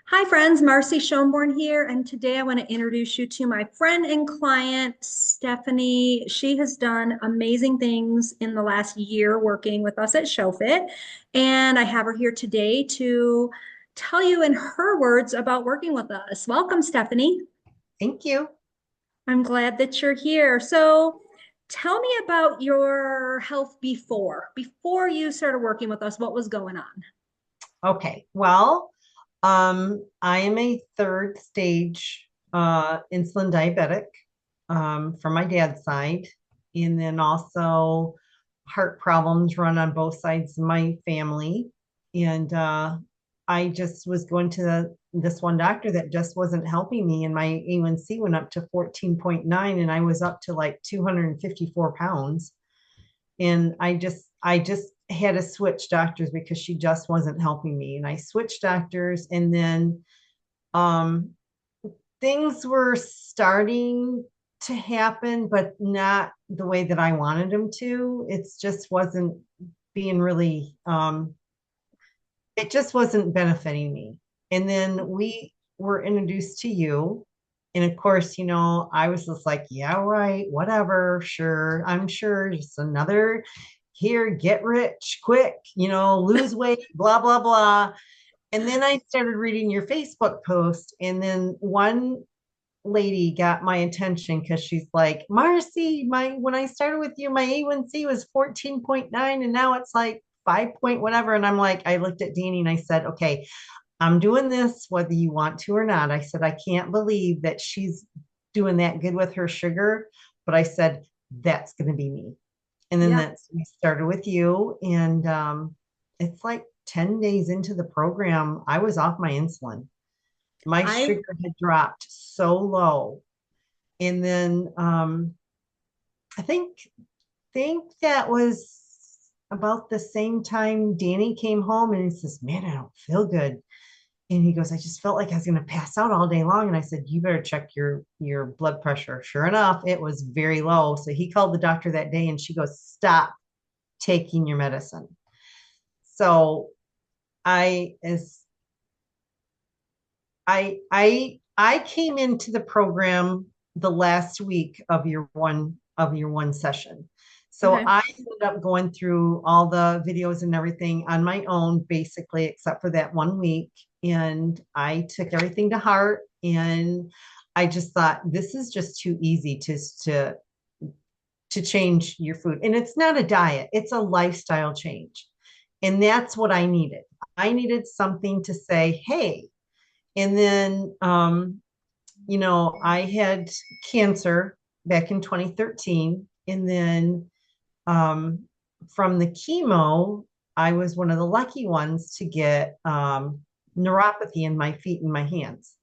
Hi, friends. Marcy Schoenborn here, and today I want to introduce you to my friend and client, Stephanie. She has done amazing things in the last year working with us at ShowFit, and I have her here today to tell you in her words about working with us. Welcome, Stephanie. Thank you. I'm glad that you're here. So, tell me about your health before you started working with us. What was going on? Okay. Well, I am a third stage insulin diabetic from my dad's side, and then also heart problems run on both sides of my family. And I just was going to this one doctor that just wasn't helping me, and my A1C went up to 14.9, and I was up to like 254 pounds. And I just had to switch doctors because she just wasn't helping me, and I switched doctors. And then um things were starting to happen, but not the way that I wanted them to. It's just wasn't being really it just wasn't benefiting me. And then we were introduced to you. And of course, I was just like, yeah, right, whatever, sure, I'm sure, just another here, get rich quick, lose weight, blah, blah, blah. And then I started reading your Facebook post, and then one lady got my attention because she's like, Marcy, my when I started with you, my A1C was 14.9, and now it's like 5 point whatever. And I'm like, I looked at Danny and I said, okay, I'm doing this whether you want to or not. I said, I can't believe that she's doing that good with her sugar. But I said, that's going to be me. And then Yeah, that's we started with you. And it's like 10 days into the program, I was off my insulin. My I sugar had dropped so low. And then I think that was about the same time Danny came home, and he says, man, I don't feel good. And he goes, I just felt like I was going to pass out all day long. And I said, you better check your blood pressure. Sure enough, it was very low. So he called the doctor that day, and she goes, stop taking your medicine. So I as I came into the program the last week of your one session. So okay. I ended up going through all the videos and everything on my own, basically, except for that one week. And I took everything to heart, and I just thought this is just too easy to change your food. And it's not a diet, it's a lifestyle change. And that's what I needed. I needed something to say, hey, and then, I had cancer back in 2013. And then from the chemo, I was one of the lucky ones to get neuropathy in my feet and my hands.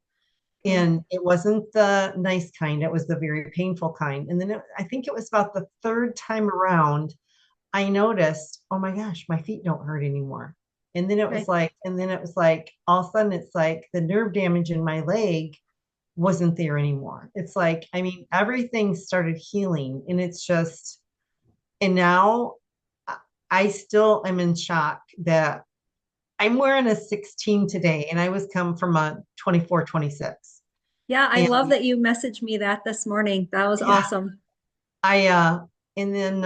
Mm. And it wasn't the nice kind, it was the very painful kind. And then I think it was about the third time around, I noticed, oh my gosh, my feet don't hurt anymore. Okay. And then it was like, all of a sudden, it's like the nerve damage in my leg wasn't there anymore. It's like, I mean, everything started healing, and it's just, and now I still am in shock that I'm wearing a 16 today, and I was come from a 24, 26. Yeah, I And love that you messaged me that this morning. That was yeah, awesome. I, and then,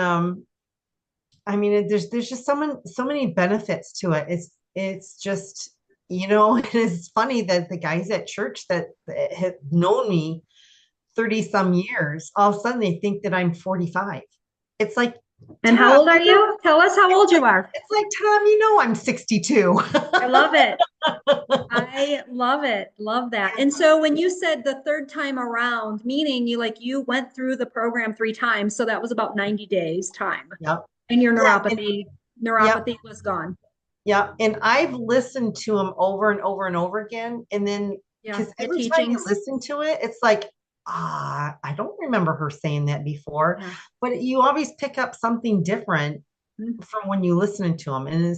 I mean, there's just so many benefits to it. It's just, it's funny that the guys at church that have known me 30 some years, all of a sudden they think that I'm 45. It's like, And how Tom, old are you? Tell us how old you are. it's like, Tom, I'm 62. I love it. I love it. Love that. And so when you said the third time around, meaning you went through the program three times, so that was about 90 days time. Yep. And your Yeah. And yep. neuropathy was gone. Yep. And I've listened to them over and over and over again. And then, Yeah, because the every time you teachings. listen to it, it's like, I don't remember her saying that before. Yeah. But you always pick up something different Mhm. from when you listen to them. And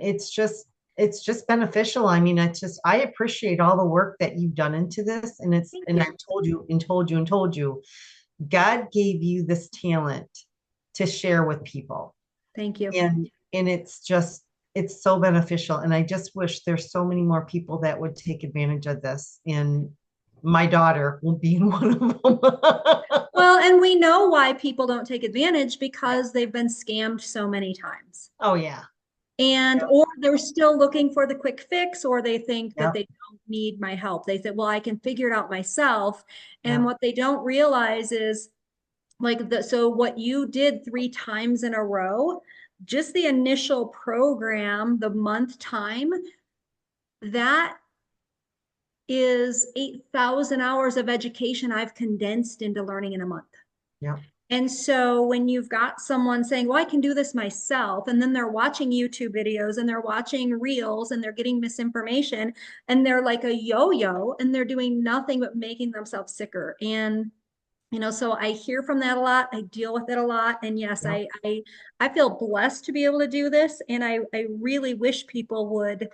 it's just beneficial. I mean, I appreciate all the work that you've done into this. And Thank I've you. told you and told you and told you, God gave you this talent to share with people. Thank you. And it's just, it's so beneficial. And I just wish there's so many more people that would take advantage of this. And my daughter will be one of them. Well, and we know why people don't take advantage because they've been scammed so many times. Oh yeah. And Yep. or they're still looking for the quick fix, or they think that Yep. they don't need my help. They say, well, I can figure it out myself. And Yep. what they don't realize is like so what you did 3 times in a row, just the initial program, the month time, that is 8,000 hours of education I've condensed into learning in a month. Yep. And so when you've got someone saying, well, I can do this myself, and then they're watching YouTube videos and they're watching reels and they're getting misinformation and they're like a yo-yo and they're doing nothing but making themselves sicker. And so I hear from that a lot. I deal with it a lot. And yes, Yep. I feel blessed to be able to do this. And I really wish people would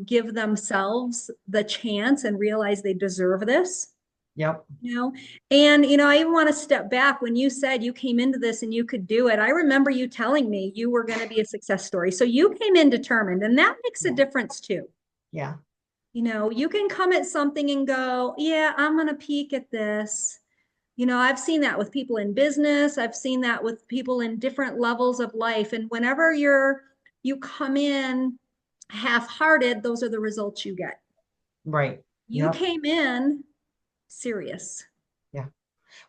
give themselves the chance and realize they deserve this. Yep. You know, and I even want to step back when you said you came into this and you could do it. I remember you telling me you were going to be a success story. So you came in determined, and that makes a Yeah. difference too. Yeah. You can come at something and go, yeah, I'm going to peak at this. I've seen that with people in business. I've seen that with people in different levels of life. And whenever you come in half-hearted, those are the results you get. Right. You Yep. came in serious. Yeah.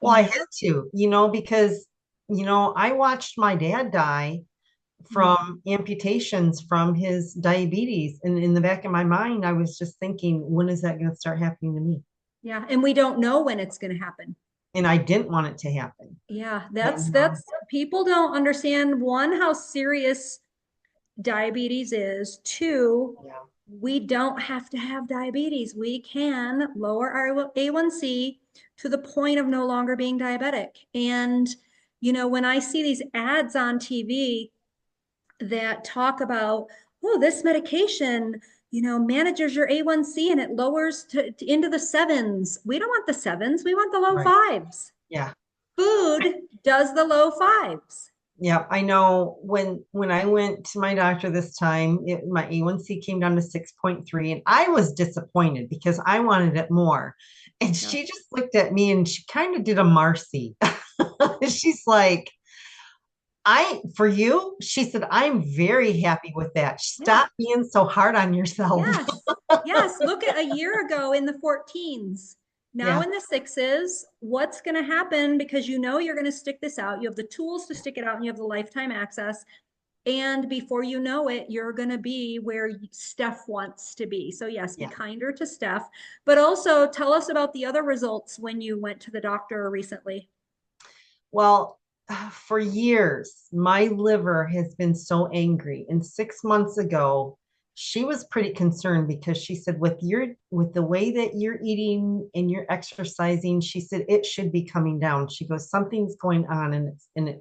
Well, You I know, had to, because, I watched my dad die mm, from amputations from his diabetes. And in the back of my mind, I was just thinking, when is that going to start happening to me? yeah, and we don't know when it's going to happen. And I didn't want it to happen. Yeah, And that's people don't understand one how serious diabetes is. Two, yeah, we don't have to have diabetes. We can lower our A1C to the point of no longer being diabetic. And when I see these ads on TV that talk about, oh, this medication, manages your A1C and it lowers into the sevens. We don't want the sevens. We want the low right. fives. Yeah. Food does the low fives. Yeah, I know when I went to my doctor this time, my A1C came down to 6.3, and I was disappointed because I wanted it more. And Yeah. she just looked at me and she kind of did a Marcy. She's like, for you, she said, I'm very happy with that. Yeah. Stop being so hard on yourself. Yes. Yes. Look at a year ago in the 14s, now Yeah, in the sixes. What's going to happen because you're going to stick this out? You have the tools to stick it out and you have the lifetime access. And before you know it, you're going to be where Steph wants to be. So, yes, be yeah. kinder to Steph, but also tell us about the other results when you went to the doctor recently. Well, for years, my liver has been so angry. And 6 months ago, she was pretty concerned because she said, with the way that you're eating and you're exercising, she said it should be coming down. She goes, something's going on and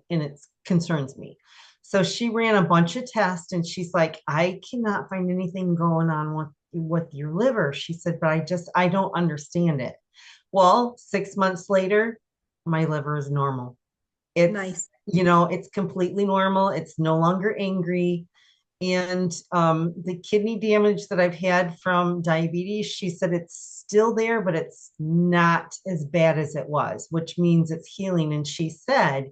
it concerns me. So she ran a bunch of tests and she's like, I cannot find anything going on with your liver. She said, but I don't understand it. Well, 6 months later, my liver is normal. Nice. It's completely normal. It's no longer angry. And the kidney damage that I've had from diabetes, she said it's still there, but it's not as bad as it was, which means it's healing. And she said,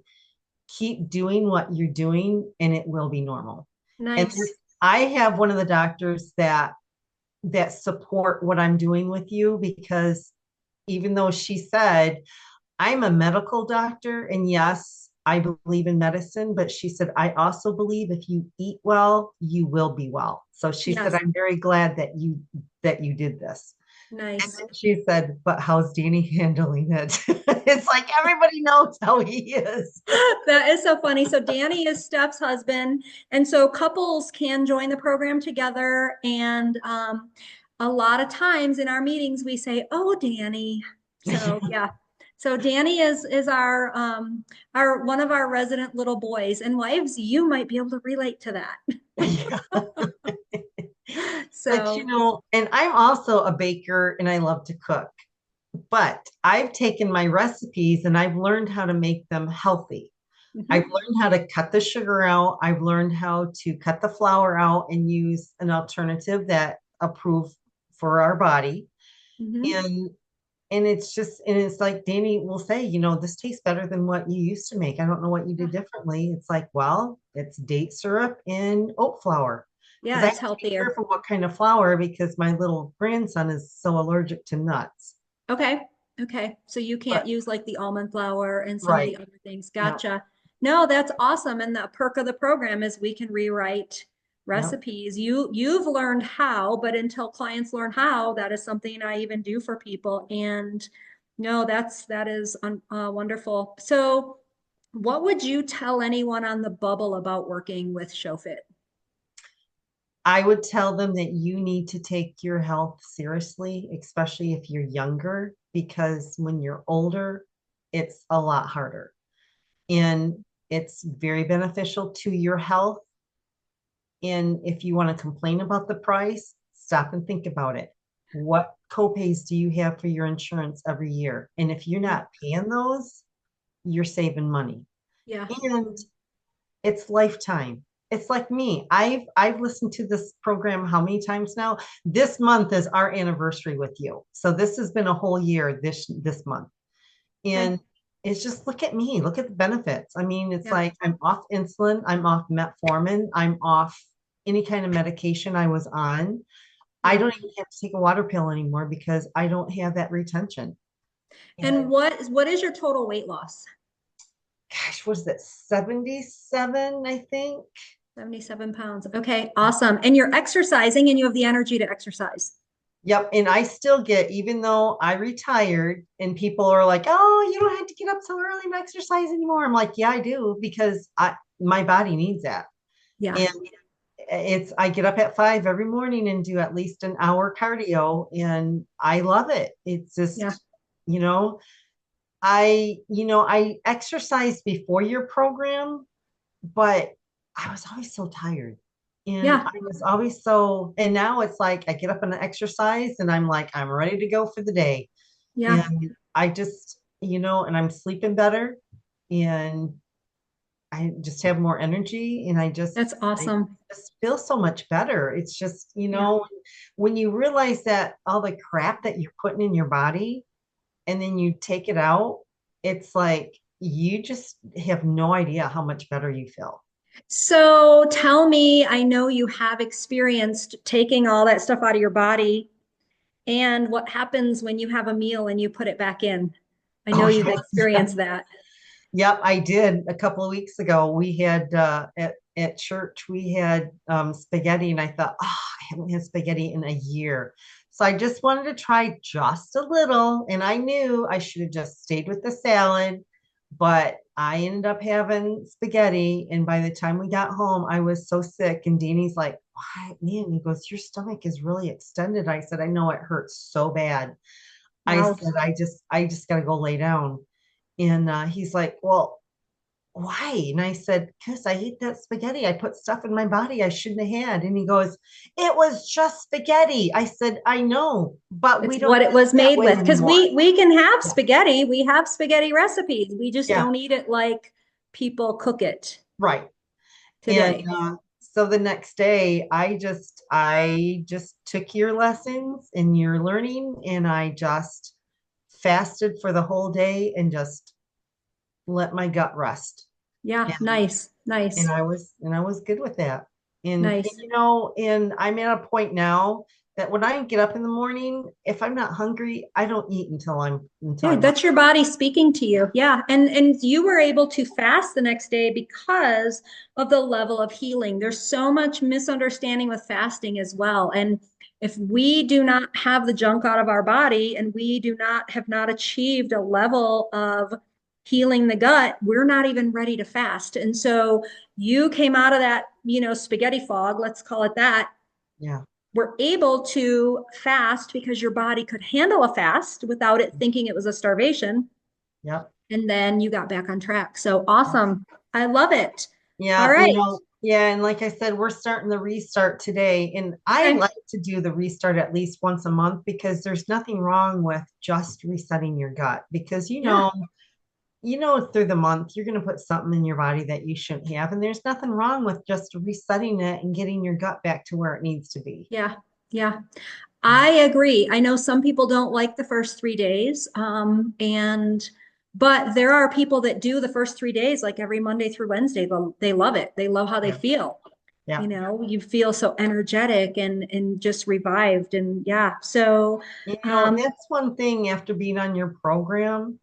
keep doing what you're doing and it will be normal. And Nice. I have one of the doctors that support what I'm doing with you, because even though she said, I'm a medical doctor, and yes, I believe in medicine, but she said, I also believe if you eat well, you will be well. So she said, Yes. I'm very glad that you did this. And Nice. then she said, but how's Danny handling it? It's like everybody knows how he is. That is so funny. So Danny is Steph's husband, and so couples can join the program together. And a lot of times in our meetings, we say, "Oh, Danny." So yeah. So Danny is our one of our resident little boys and wives. You might be able to relate to that. Yeah. But So and I'm also a baker and I love to cook. But I've taken my recipes and I've learned how to make them healthy. I've Hmm. learned how to cut the sugar out. I've learned how to cut the flour out and use an alternative that approved for our body. Hmm. And it's like Danny will say, this tastes better than what you used to make. I don't know what you Yeah. did differently. It's like, well, it's date syrup and oat flour. Because Yeah, I it's have to be healthier. careful what kind of flour because my little grandson is so allergic to nuts. Okay. Okay. So you can't But use like the almond flour and some of the right. other things. Yep. Gotcha. No, that's awesome. And the perk of the program is we can rewrite Yep. recipes. You've learned how, but until clients learn how, that is something I even do for people. And no, that is wonderful. So, what would you tell anyone on the bubble about working with ShowFit? I would tell them that you need to take your health seriously, especially if you're younger, because when you're older, it's a lot harder. And it's very beneficial to your health. And if you want to complain about the price, stop and think about it. What copays do you have for your insurance every year? And if you're Yeah. not paying those, you're saving money. Yeah. And it's lifetime. It's like me. I've listened to this program how many times now? This month is our anniversary with you. So this has been a whole year this month. Okay. And it's just look at me, look at the benefits. I mean, it's Yeah. like I'm off insulin, I'm off metformin, I'm off any kind of medication I was on. I Yeah. don't even have to take a water pill anymore because I don't have that retention. And And what is your total weight loss? gosh, what is it? 77, I think. 77 pounds. Okay, awesome. And you're exercising and you have the energy to exercise. Yep. And I still get, even though I retired and people are like, oh, you don't have to get up so early and exercise anymore. I'm like, yeah, I do because my body needs that. Yeah. And I get up at 5 every morning and do at least an hour cardio and I love it. It's Yeah. just, you know, I exercised before your program, but I was always so tired. And Yeah. I was always so, and now it's like I get up and exercise and I'm like, I'm ready to go for the day. Yeah. And I just, and I'm sleeping better and I just have more energy and That's I awesome. just feel so much better. It's just, Yeah. when you realize that all the crap that you're putting in your body and then you take it out, it's like you just have no idea how much better you feel. So tell me, I know you have experienced taking all that stuff out of your body and what happens when you have a meal and you put it back in. I know Oh, you've yeah. experienced that. Yep, I did a couple of weeks ago. We had at church we had spaghetti, and I thought, oh, I haven't had spaghetti in a year. So I just wanted to try just a little, and I knew I should have just stayed with the salad, but I ended up having spaghetti, and by the time we got home, I was so sick. And Danny's like, "What, man?" He goes, "Your stomach is really extended." I said, "I know it hurts so bad." I Wow. said, "I just got to go lay down." And he's like, "Well, why?" And I said, "Because I ate that spaghetti. I put stuff in my body I shouldn't have had." And he goes, "It was just spaghetti." I said, "I know, but It's we don't what it eat was that made way with. Because anymore." we can have Yeah. spaghetti. We have spaghetti recipes. We just Yeah. don't eat it like people cook it Right. And today. so the next day, I just took your lessons and your learning, and I just fasted for the whole day and just let my gut rest. Yeah, nice, and nice, I was good with that. And nice. and I'm at a point now that when I get up in the morning, if I'm not hungry, I don't eat until Yeah, I'm hungry. that's your body speaking to you. Yeah. And you were able to fast the next day because of the level of healing. There's so much misunderstanding with fasting as well. And if we do not have the junk out of our body and we do not have not achieved a level of healing the gut, we're not even ready to fast. And so you came out of that, spaghetti fog, let's call it that, Yeah. were able to fast because your body could handle a fast without it thinking it was a starvation. Yep. And then you got back on track. So awesome. I love it. All Yeah, right. yeah, and like I said, we're starting the restart today, and I Okay. like to do the restart at least once a month because there's nothing wrong with just resetting your gut because Yeah. through the month, you're going to put something in your body that you shouldn't have. And there's nothing wrong with just resetting it and getting your gut back to where it needs to be. Yeah. Yeah. I agree. I know some people don't like the first 3 days. But there are people that do the first 3 days, like every Monday through Wednesday. They love it. They love how they Yeah. feel. Yeah. You feel so energetic and just revived. And yeah. So, And um, that's one thing after being on your program,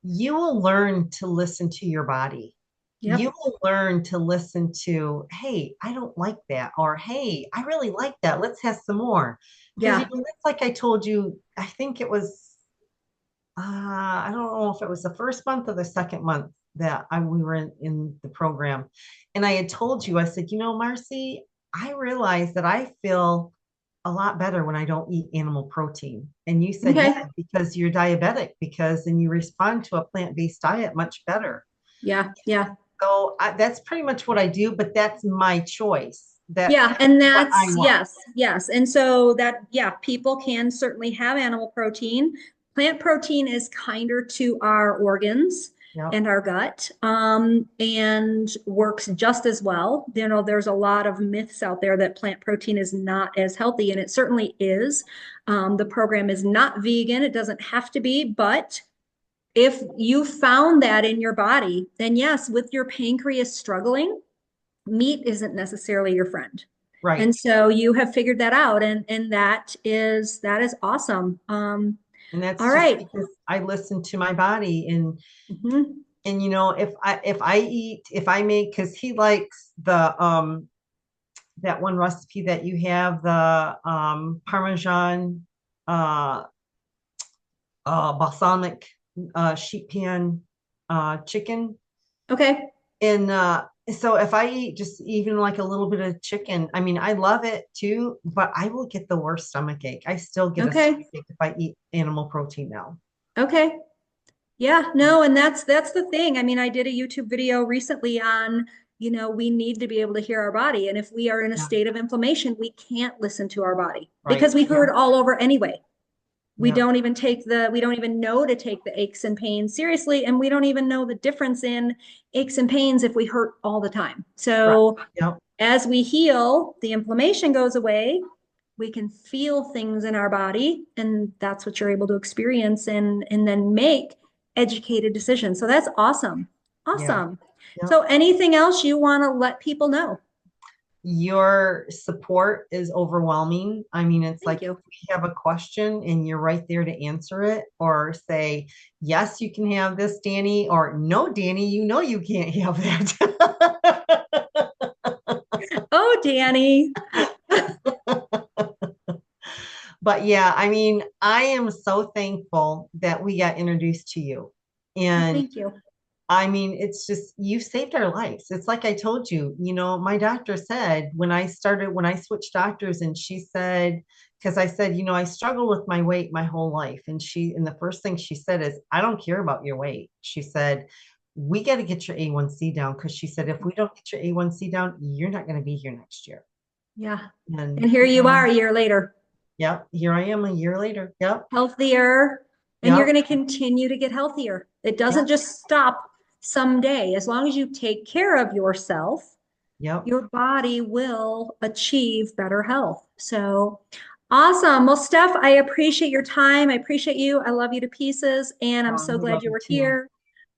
you will learn to listen to your body. You yep. will learn to listen to, hey, I don't like that, or hey, I really like that. Let's have some more. Because Yeah. that's like I told you, I think it was, I don't know if it was the first month or the second month that we were in the program. And I had told you, I said, Marcy, I realized that I feel a lot better when I don't eat animal protein. And you said, yeah, Okay. because you're diabetic, because then you respond to a plant-based diet much better. Yeah. Yeah. So that's pretty much what I do, but that's my choice. That's Yeah, and what I that's want. yes, yes. And so that, yeah, people can certainly have animal protein. Plant protein is kinder to our organs Yep. and our gut, and works just as well. There's a lot of myths out there that plant protein is not as healthy, and it certainly is. The program is not vegan, it doesn't have to be, but if you found that in your body, then yes, with your pancreas struggling, meat isn't necessarily your friend. Right. And so you have figured that out, and that is awesome. And All that's just right. because I listen to my body. and Mhm. and if I make, because he likes the that one recipe that you have, the Parmesan uh balsamic sheet pan chicken. Okay. And so if I eat just even like a little bit of chicken, I mean, I love it too, but I will get the worst stomach ache. I still get a stomach Okay. ache if I eat animal protein now. Okay. Yeah, no, and that's the thing. I mean, I did a YouTube video recently on, we need to be able to hear our body. And if we are in a Yeah. state of inflammation, we can't listen to our body Right. because we Yeah. heard all over anyway. Yeah. We don't even know to take the aches and pains seriously, and we don't even know the difference in aches and pains if we hurt all the time. Right. So Yeah. as we heal, the inflammation goes away, we can feel things in our body, and that's what you're able to experience and then make educated decisions. So that's awesome. Yeah. Awesome. Yeah. So anything else you want to let people know? Your support is overwhelming. I mean, it's Thank like if you. we have a question and you're right there to answer it, or say, yes, you can have this, Danny, or no, Danny, you can't have that. Oh, Danny. But yeah, I mean, I am so thankful that we got introduced to you. Oh, And thank you. I mean, it's just, you saved our lives. It's like I told you, my doctor said when I switched doctors, and she said, because I said, I struggle with my weight my whole life. And the first thing she said is, I don't care about your weight. She said, we got to get your A1C down. Because she said, if we don't get your A1C down, you're not going to be here next year. Yeah. And, And here you are a year later, yep, here I am a year later. Yep, healthier, and you're yep, going to continue to get healthier. It doesn't yep, just stop someday. As long as you take care of yourself, yep. your body will achieve better health. So awesome. Well, Steph, I appreciate your time. I appreciate you. I love you to pieces. And I'm so We glad love you you were too. here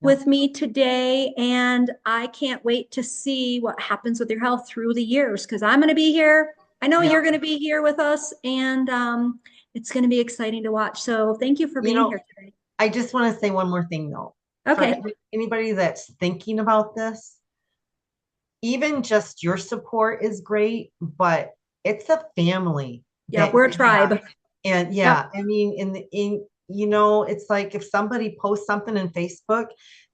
Yep, with me today. And I can't wait to see what happens with your health through the years because I'm going to be here. I know yep. you're going to be here with us, and it's going to be exciting to watch. So thank you for You being know, here today. I just want to say one more thing though. For Okay. anybody that's thinking about this, even just your support is great, but it's a family Yeah, that we're a you have. tribe. And Yep. yeah, I mean, it's like if somebody posts something in Facebook,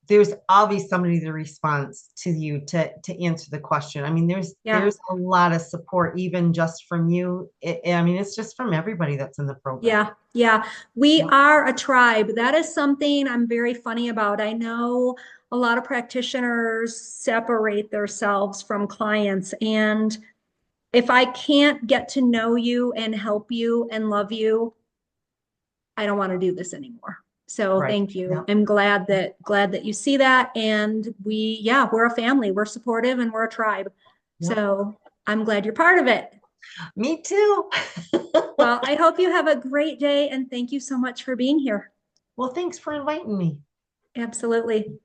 there's always somebody that responds to you to answer the question. I mean, Yeah. there's a lot of support, even just from you. I mean, it's just from everybody that's in the program. Yeah, yeah. We Yeah. are a tribe. That is something I'm very funny about. I know a lot of practitioners separate themselves from clients. And if I can't get to know you and help you and love you, I don't want to do this anymore. So Right. thank you. Yep. I'm glad that you see that. And we're a family. We're supportive and we're a tribe. Yep. So I'm glad you're part of it. Me too. Well, I hope you have a great day and thank you so much for being here. Well, thanks for inviting me. Absolutely.